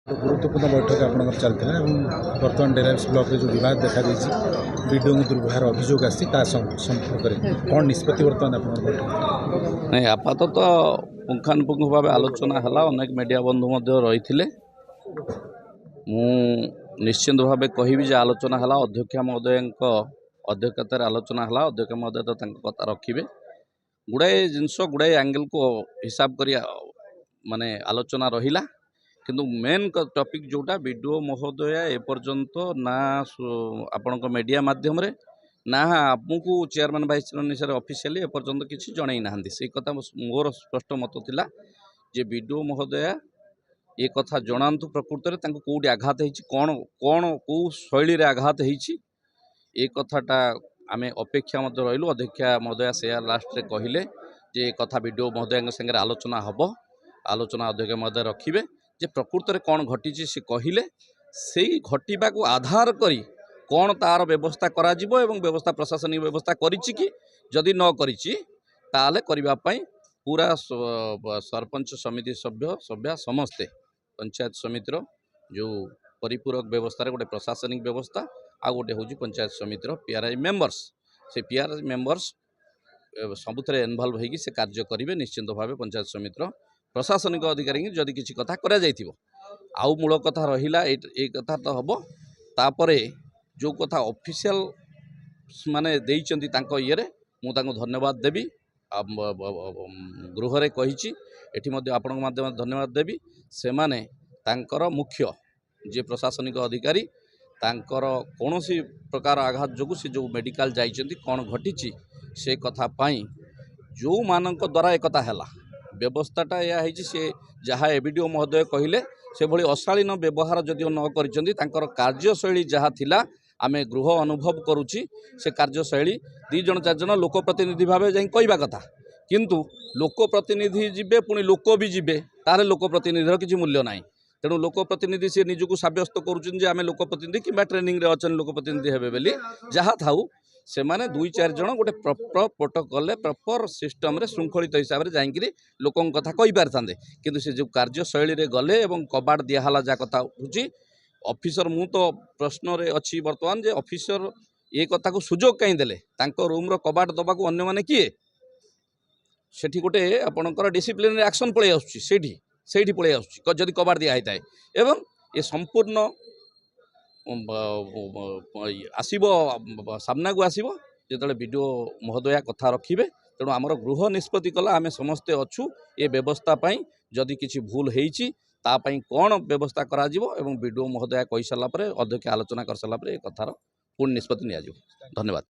गुरुत्वपूर्ण बैठक आपंकर चलता है बर्तमान डेराइव्स ब्लॉक जो विवाद देखा वीडियो दुर्व्यवहार अभियोग आसंपर्क में कौन निष्पत्ति बर्तमान आप नहीं आपातत तो पुंखानुपुंख भाव आलोचना है अनेक मीडिया बंधु रही निश्चिंत भाव कहि आलोचना है अध्यक्ष महोदय अध्यक्षतार आलोचना है अध्यक्ष महोदय तो कथा रखिए गुड़ाए जिनस गुड़ाए एंगल को हिसाब कर माने आलोचना रहिला किंतु मेन टॉपिक जोटा वीडियो महोदय एपर्यंत ना आपण मीडिया माध्यम रे ना आपको चेयरमैन वाइस चेयरमैन हिसाब से ऑफिशियली एपर्यंत किसी जन ना से कथा मोर स्पष्ट मत थिला जे वीडियो महोदय ये कथा जनातु प्रकृत में कौटी आघात होती कौन कौन कौ शैली आघात होती ये कथाटा आम अपेक्षा रही अध्यक्षा महोदय से लास्ट कहले जे कथा वीडियो महोदय संगे आलोचना हम आलोचना अध्यक्ष महोदय रखिए जे प्रकृत में कौन घटी से कहले से घटवा को आधार करी कौन तार व्यवस्था करा जिवो एवं व्यवस्था प्रशासनिक व्यवस्था करिछि कि जदि न करिछि ताले करने पूरा सरपंच समिति सभ्य समस्ते पंचायत समितिर जो परिपूरक व्यवस्था गोटे प्रशासनिक व्यवस्था आ गोटे हूँ पंचायत समितिर पीआरआई मेंबर्स से पीआरआई मेंबर्स सबुथ इनवल्व होगी से कार्य करेंगे निश्चिंत भाव पंचायत समितिर प्रशासनिक अधिकारी जदि किसी कथा करा जाइथिबो आउ मूल कथा रहिला ए कथा तो हम तापरे जो कथा ऑफिशियल माने देइचंती तांको इये रे मु तांको धन्यवाद देबी गृह रे कहिछि एठी मध्ये आपनक माध्यम धन्यवाद देबी से माने तांकर मुख्य जे प्रशासनिक अधिकारी तांकर कोनोसी प्रकार आघात जोगु से जो मेडिकल जाइचंती कोन घटिछि से कथा पाई जो मानक द्वारा एक कथा हैला व्यवस्थाटा या सी जहाँ एबीडीओ महोदय कहले से भली अशालीन व्यवहार जदिव न कर कार्यशैली जहाँ थिला आमे गृह अनुभव करुची से कार्यशैली दी जन चार जन लोकप्रतिनिधि भाव जाई कहवा कथा किंतु लोकप्रतिनिधि जीवे पुणी लोक भी जीवे तार लोकप्रतिनिधि किसी मूल्य ना तेणु लोकप्रतिनिधि सी निजक सब्यस्त करें लोकप्रतिनिधि कि ट्रेनिंग रे अच्छा लोकप्रतिनिधि हेबे बोली जहाँ थाऊ से माने दुई चार जन गोटे प्रॉपर प्रोटोकॉल प्रॉपर सिस्टम रे श्रृंखलित हिसाब से जाइए लोक कथा कही पारि किंतु से जो कार्यशैली रे गले एवं कबाट दिहला जहाँ कथा हूँ ऑफिसर मु तो प्रश्न रे अच्छी बर्तमान जे ऑफिसर ये कथा को सुजोग कहीं देले रूम रो कबाट दबाक अन्य माने किए सेठी गोटे आपणकर डिसिप्लिन एक्शन पलि आसुची पलि आसुची जदि कबाट दिया होता है एवं ये संपूर्ण आसब सामना को आसब जो वीडियो महोदया कथा रखिए तेणु आमर गृह निष्पत्ति कला आम समस्ते अच्छु ये व्यवस्था जदि किसी भूल होती तापाई कौन व्यवस्था करा वीडियो महोदया कही सारापर अध्यक्ष आलोचना कर सारापर कथार पूर्ण निष्पत्ति नि धन्यवाद।